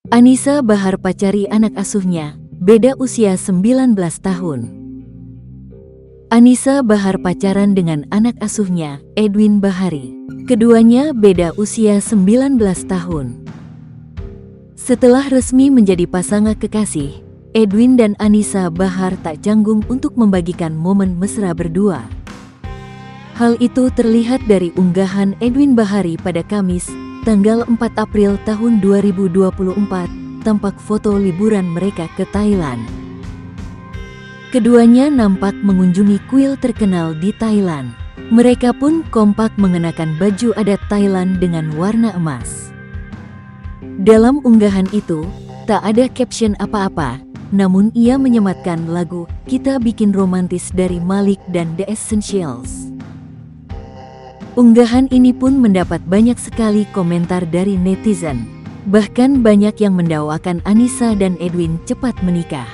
Anisa Bahar pacari anak asuhnya, beda usia 19 tahun. Anisa Bahar pacaran dengan anak asuhnya, Edwin Bahari. Keduanya beda usia 19 tahun. Setelah resmi menjadi pasangan kekasih, Edwin dan Anisa Bahar tak canggung untuk membagikan momen mesra berdua. Hal itu terlihat dari unggahan Edwin Bahari pada Kamis, tanggal 4 April tahun 2024, tampak foto liburan mereka ke Thailand. Keduanya nampak mengunjungi kuil terkenal di Thailand. Mereka pun kompak mengenakan baju adat Thailand dengan warna emas. Dalam unggahan itu, tak ada caption apa-apa, namun ia menyematkan lagu "Kita Bikin Romantis" dari Malik dan The Essentials. Unggahan ini pun mendapat banyak sekali komentar dari netizen. Bahkan banyak yang mendakwakan Anisa dan Edwin cepat menikah.